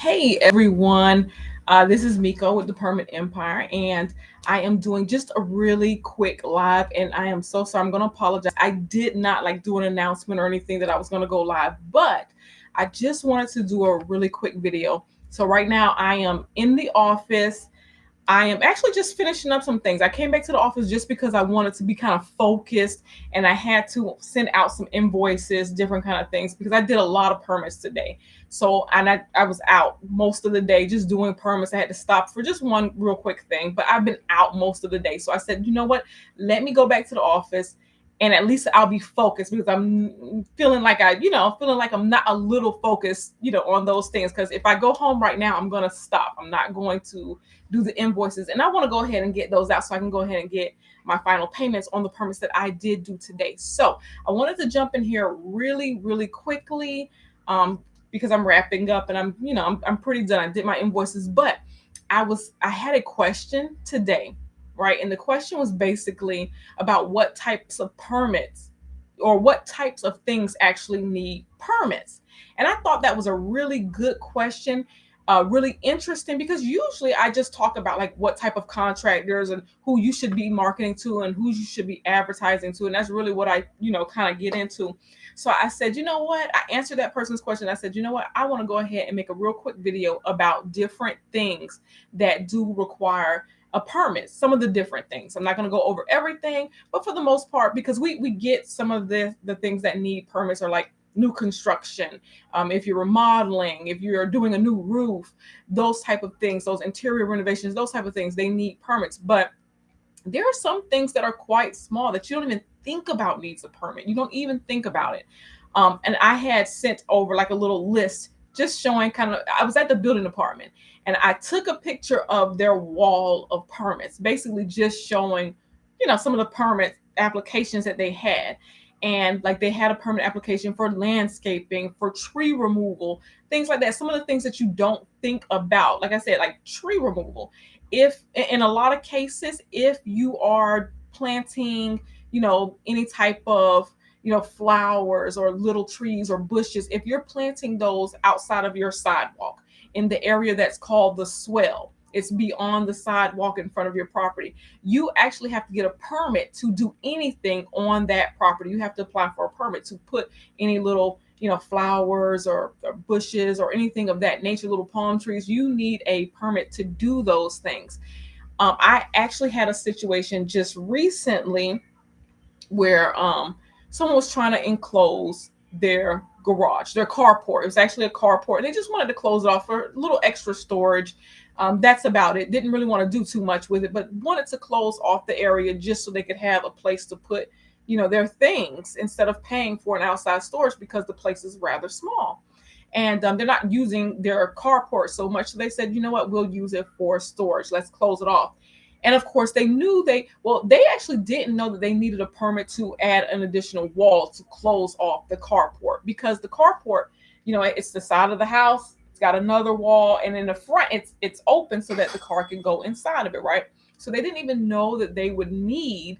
Hey everyone, this is Miko with the Permit Empire, and I am doing just a really quick live. And I am so sorry, I'm going to apologize. I did not like do an announcement or anything that I was going to go live, but I just wanted to do a really quick video. So, right now, I am in the office. I am actually just finishing up some things. I came back to the office just because I wanted to be kind of focused and I had to send out some invoices, different kind of things because I did a lot of permits today. So, and I was out most of the day just doing permits. I had to stop for just one real quick thing, but I've been out most of the day. So I said, you know what? Let me go back to the office and at least I'll be focused because I'm feeling like feeling like I'm not a little focused, on those things. Because if I go home right now, I'm gonna stop. I'm not going to do the invoices, and I want to go ahead and get those out so I can go ahead and get my final payments on the permits that I did do today. So I wanted to jump in here really, really quickly, because I'm wrapping up and I'm pretty done. I did my invoices, but I had a question today, right? And the question was basically about what types of permits or what types of things actually need permits. And I thought that was a really good question, really interesting because usually I just talk about like what type of contractors and who you should be marketing to and who you should be advertising to. And that's really what I, kind of get into. So I said, you know what? I answered that person's question. I said, you know what? I want to go ahead and make a real quick video about different things that do require a permit, some of the different things. I'm not going to go over everything, but for the most part, because we get some of the things that need permits are like new construction, if you're remodeling, if you're doing a new roof, those type of things, those interior renovations, those type of things, they need permits. But there are some things that are quite small that you don't even think about needs a permit. You don't even think about it. And I had sent over like a little list just showing kind of, I was at the building department and I took a picture of their wall of permits, basically just showing, some of the permit applications that they had. And like they had a permit application for landscaping, for tree removal, things like that. Some of the things that you don't think about, like I said, like tree removal. If in a lot of cases, if you are planting, any type of flowers or little trees or bushes, if you're planting those outside of your sidewalk in the area that's called the swell, it's beyond the sidewalk in front of your property, you actually have to get a permit to do anything on that property. You have to apply for a permit to put any little flowers or bushes or anything of that nature, little palm trees. You need a permit to do those things. I actually had a situation just recently where someone was trying to enclose their garage, their carport. It was actually a carport. They just wanted to close it off for a little extra storage. That's about it. Didn't really want to do too much with it, but wanted to close off the area just so they could have a place to put, their things instead of paying for an outside storage because the place is rather small. And they're not using their carport so much. So they said, you know what, we'll use it for storage. Let's close it off. And of course, they actually didn't know that they needed a permit to add an additional wall to close off the carport because the carport, it's the side of the house. It's got another wall, and in the front, it's open so that the car can go inside of it, right? So they didn't even know that they would need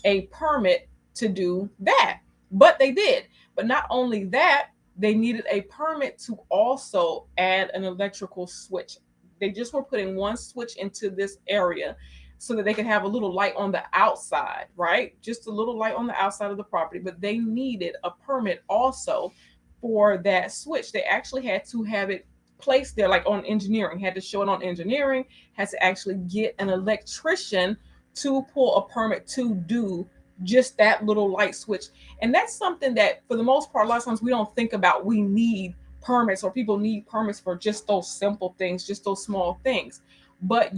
a permit to do that, but they did. But not only that, they needed a permit to also add an electrical switch. They just were putting one switch into this area so that they could have a little light on the outside, right? Just a little light on the outside of the property. But they needed a permit also for that switch. They actually had to have it placed there, like on engineering, had to show it on engineering, had to actually get an electrician to pull a permit to do just that little light switch. And that's something that, for the most part, a lot of times we don't think about. We need permits, or people need permits for just those simple things, just those small things. But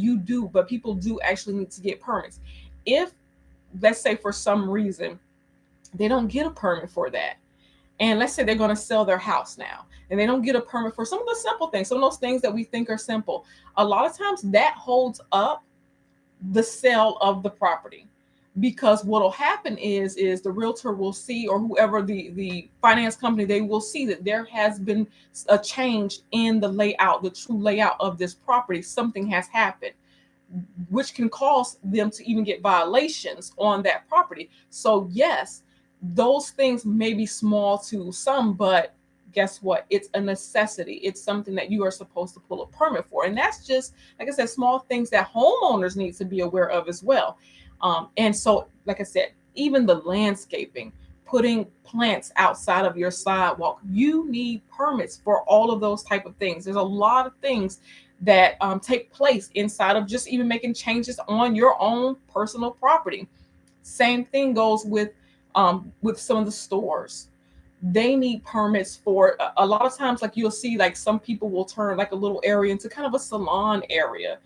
people do actually need to get permits. If, let's say, for some reason, they don't get a permit for that, and let's say they're going to sell their house now, and they don't get a permit for some of the simple things, some of those things that we think are simple, a lot of times that holds up the sale of the property. Because what'll happen is the realtor will see, or whoever the finance company, they will see that there has been a change in the layout, the true layout of this property. Something has happened, which can cause them to even get violations on that property. So yes, those things may be small to some, but guess what? It's a necessity. It's something that you are supposed to pull a permit for. And that's just, like I said, small things that homeowners need to be aware of as well. And so, like I said, even the landscaping, putting plants outside of your sidewalk, you need permits for all of those type of things. There's a lot of things that take place inside of just even making changes on your own personal property. Same thing goes with some of the stores. They need permits for a lot of times. Like you'll see, like some people will turn like a little area into kind of a salon area.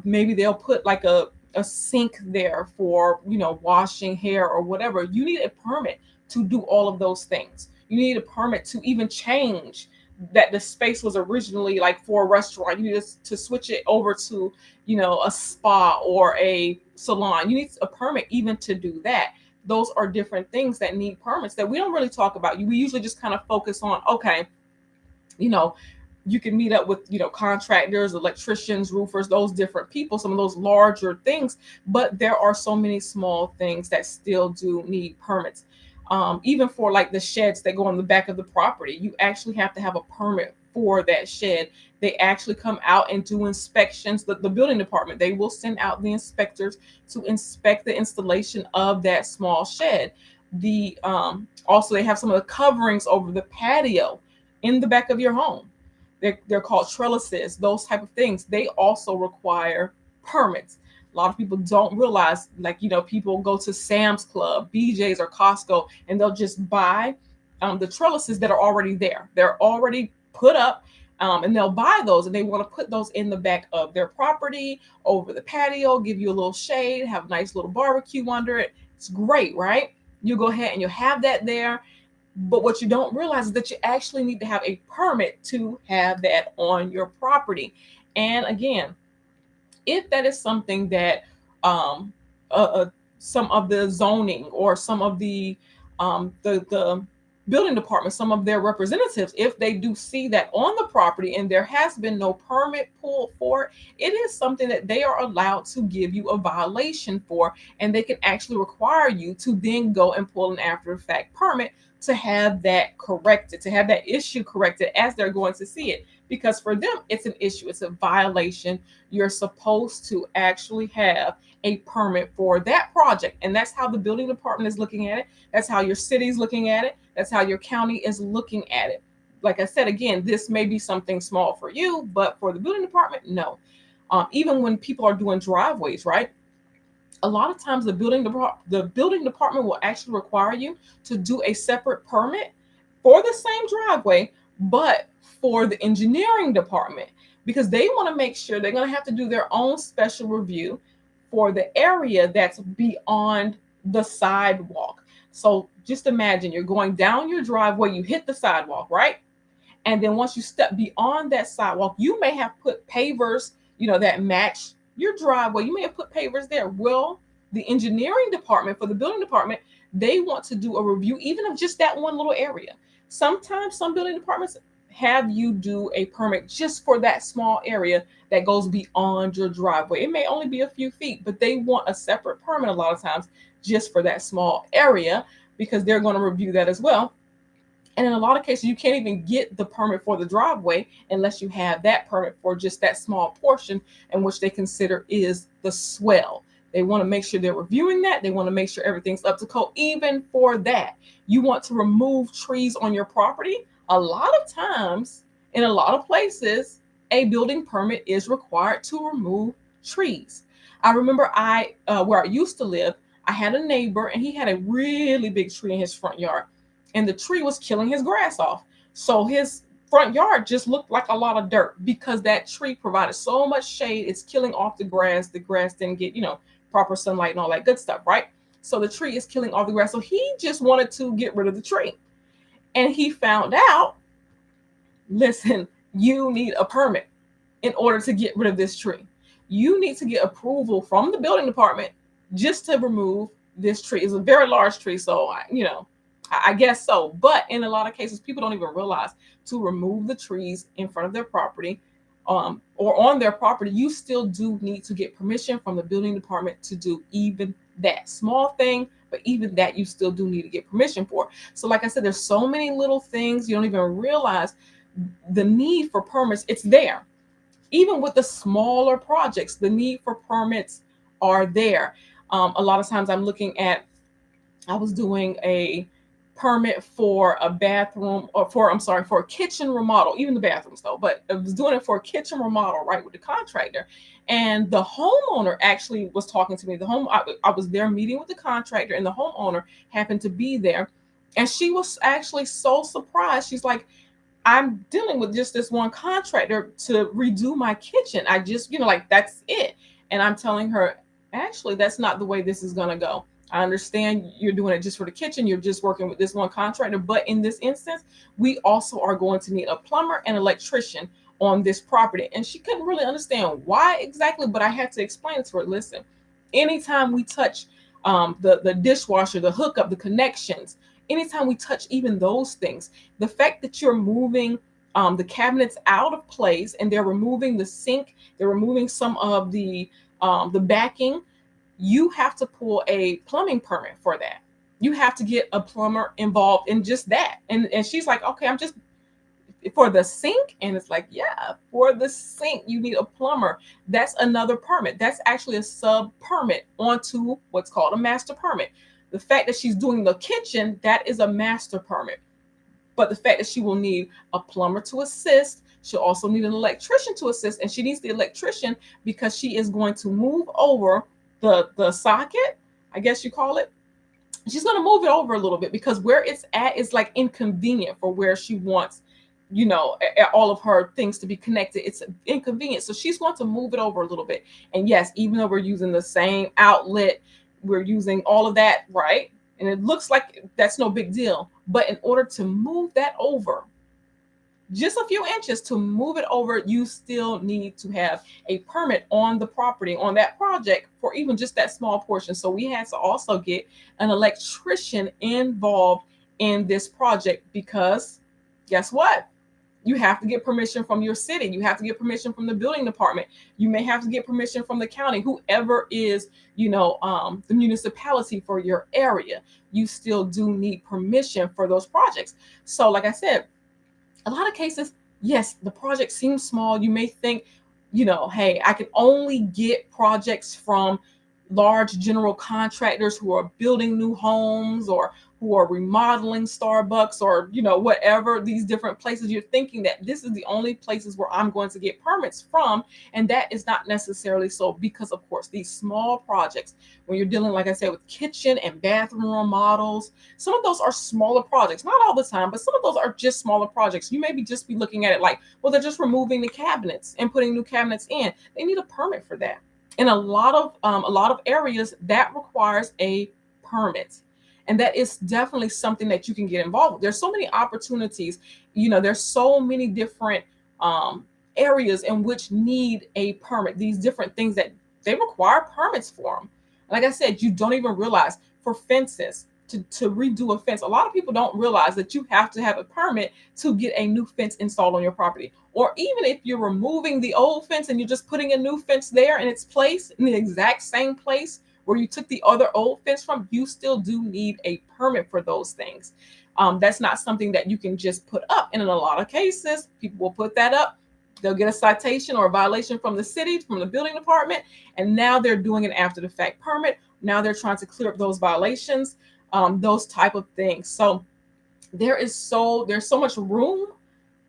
Maybe they'll put like a sink there for washing hair or whatever. You need a permit to do all of those things. You need a permit to even change that the space was originally like for a restaurant. You need to switch it over to a spa or a salon. You need a permit even to do that. Those are different things that need permits that we don't really talk about. We usually just kind of focus on, okay, you know you can meet up with contractors, electricians, roofers, those different people, some of those larger things. But there are so many small things that still do need permits. Even for like the sheds that go on the back of the property, you actually have to have a permit for that shed. They actually come out and do inspections. The building department, they will send out the inspectors to inspect the installation of that small shed. The Also, they have some of the coverings over the patio in the back of your home. They're called trellises, those type of things. They also require permits. A lot of people don't realize, like, people go to Sam's Club, BJ's, or Costco, and they'll just buy the trellises that are already there. They're already put up, and they'll buy those, and they want to put those in the back of their property, over the patio, give you a little shade, have a nice little barbecue under it. It's great, right? You go ahead and you have that there. But what you don't realize is that you actually need to have a permit to have that on your property. And again, if that is something that um, some of the zoning or some of the building department, some of their representatives, if they do see that on the property and there has been no permit pulled for it, it is something that they are allowed to give you a violation for, and they can actually require you to then go and pull an after effect permit to have that corrected, to have that issue corrected as they're going to see it. Because for them, it's an issue, it's a violation. You're supposed to actually have a permit for that project. And that's how the building department is looking at it. That's how your city's looking at it. That's how your county is looking at it. Like I said, again, this may be something small for you, but for the building department, no. Even when people are doing driveways, right? A lot of times the building department will actually require you to do a separate permit for the same driveway, but for the engineering department, because they want to make sure they're going to have to do their own special review for the area that's beyond the sidewalk. So just imagine you're going down your driveway, you hit the sidewalk, right? And then once you step beyond that sidewalk, you may have put pavers, that match your driveway. You may have put pavers there. Well, the engineering department for the building department, they want to do a review even of just that one little area. Sometimes some building departments have you do a permit just for that small area that goes beyond your driveway. It may only be a few feet, but they want a separate permit a lot of times just for that small area, because they're going to review that as well. And in a lot of cases, you can't even get the permit for the driveway unless you have that permit for just that small portion, in which they consider is the swell. They want to make sure they're reviewing that. They want to make sure everything's up to code. Even for that, you want to remove trees on your property. A lot of times, in a lot of places, a building permit is required to remove trees. I remember where I used to live, I had a neighbor and he had a really big tree in his front yard, and the tree was killing his grass off. So his front yard just looked like a lot of dirt because that tree provided so much shade. It's killing off the grass. The grass didn't get, proper sunlight and all that good stuff, right? So the tree is killing all the grass. So he just wanted to get rid of the tree. And he found out, listen, you need a permit in order to get rid of this tree. You need to get approval from the building department just to remove this tree. It's a very large tree, so I guess so. But in a lot of cases, people don't even realize to remove the trees in front of their property, or on their property, you still do need to get permission from the building department to do even that small thing, but even that you still do need to get permission for. So like I said, there's so many little things you don't even realize the need for permits. It's there. Even with the smaller projects, the need for permits are there. A lot of times I'm looking at, I was doing a permit for a bathroom, or for, I'm sorry, for a kitchen remodel, even the bathrooms though, but I was doing it for a kitchen remodel, right, with the contractor. And the homeowner actually was talking to me. I was there meeting with the contractor, and the homeowner happened to be there. And she was actually so surprised. She's like, I'm dealing with just this one contractor to redo my kitchen. I just, like that's it. And I'm telling her, actually, that's not the way this is going to go. I understand you're doing it just for the kitchen. You're just working with this one contractor. But in this instance, we also are going to need a plumber and electrician on this property. And she couldn't really understand why exactly, but I had to explain it to her. Listen, anytime we touch the dishwasher, the hookup, the connections, anytime we touch even those things, the fact that you're moving the cabinets out of place, and they're removing the sink, they're removing some of the backing, you have to pull a plumbing permit for that. You have to get a plumber involved in just that. And she's like, okay, I'm just for the sink. And it's like, yeah, for the sink, you need a plumber. That's another permit. That's actually a sub permit onto what's called a master permit. The fact that she's doing the kitchen, that is a master permit. But the fact that she will need a plumber to assist, she'll also need an electrician to assist. And she needs the electrician because she is going to move over the socket, I guess you call it. She's going to move it over a little bit because where it's at is like inconvenient for where she wants, all of her things to be connected. It's inconvenient. So she's going to move it over a little bit. And yes, even though we're using the same outlet, we're using all of that, right? And it looks like that's no big deal. But in order to move that over, just a few inches to move it over, you still need to have a permit on the property, on that project, for even just that small portion. So we had to also get an electrician involved in this project because guess what? You have to get permission from your city. You have to get permission from the building department. You may have to get permission from the county, whoever is, the municipality for your area. You still do need permission for those projects. So like I said, a lot of cases, yes, the project seems small. You may think, hey, I can only get projects from large general contractors who are building new homes or who are remodeling Starbucks or, whatever, these different places. You're thinking that this is the only places where I'm going to get permits from. And that is not necessarily so because, of course, these small projects, when you're dealing, like I said, with kitchen and bathroom remodels, some of those are smaller projects, not all the time, but some of those are just smaller projects. You maybe just be looking at it like, well, they're just removing the cabinets and putting new cabinets in. They need a permit for that. In a lot of areas, that requires a permit. And that is definitely something that you can get involved with. There's so many opportunities. There's so many different areas in which need a permit. These different things that they require permits for them. Like I said, you don't even realize for fences, to redo a fence. A lot of people don't realize that you have to have a permit to get a new fence installed on your property. Or even if you're removing the old fence and you're just putting a new fence there in its place, in the exact same place where you took the other old fence from, you still do need a permit for those things. That's not something that you can just put up. And in a lot of cases, people will put that up. They'll get a citation or a violation from the city, from the building department, and now they're doing an after the fact permit. Now they're trying to clear up those violations, those type of things. So there's so much room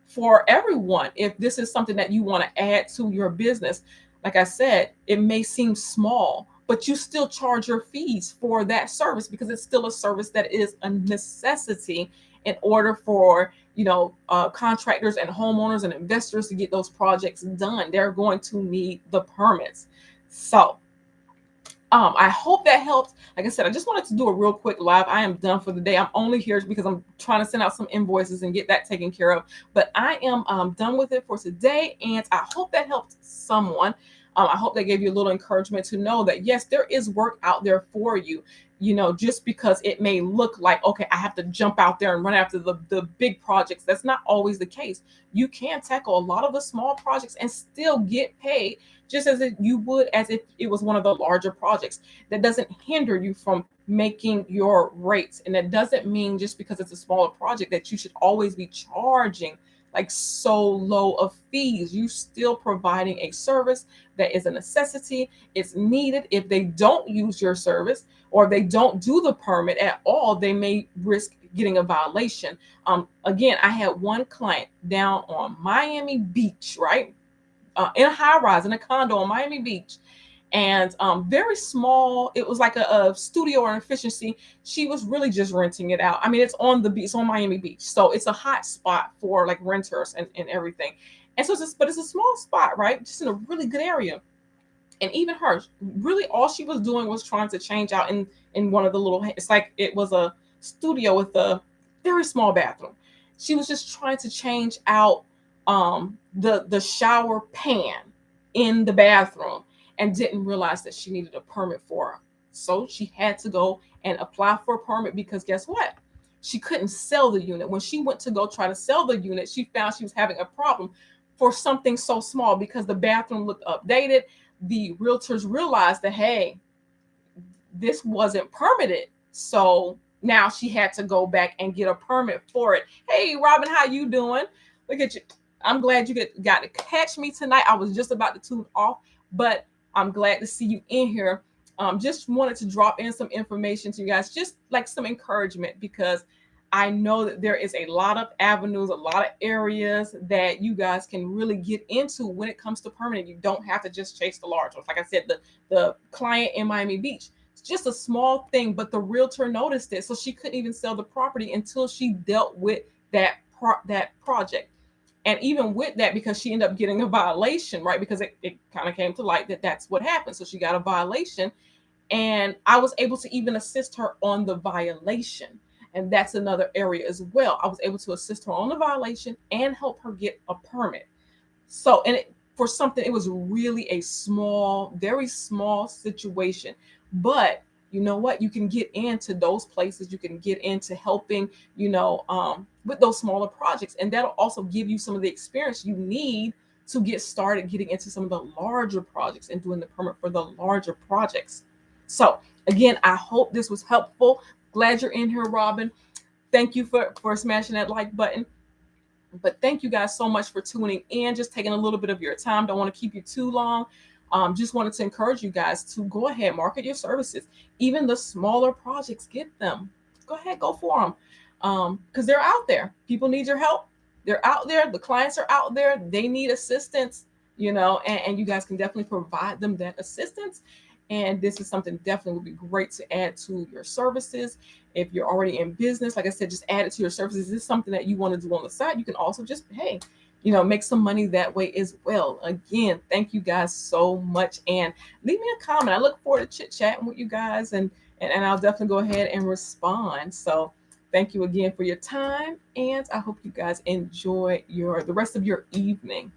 for everyone. If this is something that you want to add to your business, like I said, it may seem small, but you still charge your fees for that service because it's still a service that is a necessity in order for contractors and homeowners and investors to get those projects done. They're going to need the permits. So I hope that helped. Like I said, I just wanted to do a real quick live. I am done for the day. I'm only here because I'm trying to send out some invoices and get that taken care of. But I am done with it for today, and I hope that helped someone. I hope that gave you a little encouragement to know that, yes, there is work out there for you. just because it may look like, okay, I have to jump out there and run after the big projects. That's not always the case. You can tackle a lot of the small projects and still get paid just as you would as if it was one of the larger projects. That doesn't hinder you from making your rates. And that doesn't mean just because it's a smaller project that you should always be charging like so low of fees. You still providing a service that is a necessity. It's needed. If they don't use your service or they don't do the permit at all, they may risk getting a violation. Again, I had one client down on Miami Beach, right? In a high rise in a condo on Miami Beach, and very small. It was like a studio or an efficiency. She was really just renting it out. I mean, it's on the beach, it's on Miami Beach, so it's a hot spot for like renters and everything. And so but it's a small spot, right? Just in a really good area. And even her, really, all she was doing was trying to change out in one of the little. It's like it was a studio with a very small bathroom. She was just trying to change out the shower pan in the bathroom and didn't realize that she needed a permit for it. So she had to go and apply for a permit because guess what? She couldn't sell the unit. When she went to go try to sell the unit, she found she was having a problem for something so small because the bathroom looked updated. The realtors realized that, hey, this wasn't permitted. So now she had to go back and get a permit for it. Hey, Robin, how you doing? Look at you. I'm glad you got to catch me tonight. I was just about to tune off, but I'm glad to see you in here. Just wanted to drop in some information to you guys, just like some encouragement, because I know that there is a lot of avenues, a lot of areas that you guys can really get into when it comes to permitting. You don't have to just chase the large ones. Like I said, the client in Miami Beach, it's just a small thing, but the realtor noticed it, so she couldn't even sell the property until she dealt with that project. And even with that, because she ended up getting a violation, right? Because it kind of came to light that that's what happened. So she got a violation, and I was able to even assist her on the violation. And that's another area as well. I was able to assist her on the violation and help her get a permit. So, for something, it was really a small, very small situation. But you know what? You can get into those places. You can get into helping, with those smaller projects. And that'll also give you some of the experience you need to get started getting into some of the larger projects and doing the permit for the larger projects. So, again, I hope this was helpful. Glad you're in here, Robin. Thank you for smashing that like button. But thank you guys so much for tuning in, just taking a little bit of your time. Don't want to keep you too long. Just wanted to encourage you guys to go ahead, market your services. Even the smaller projects, get them. Go ahead, go for them. Because they're out there. People need your help. They're out there. The clients are out there. They need assistance, and you guys can definitely provide them that assistance. And this is something definitely would be great to add to your services. If you're already in business, like I said, just add it to your services. This is something that you want to do on the side. You can also just, hey, make some money that way as well. Again, thank you guys so much. And leave me a comment. I look forward to chit-chatting with you guys, and I'll definitely go ahead and respond. So thank you again for your time. And I hope you guys enjoy the rest of your evening.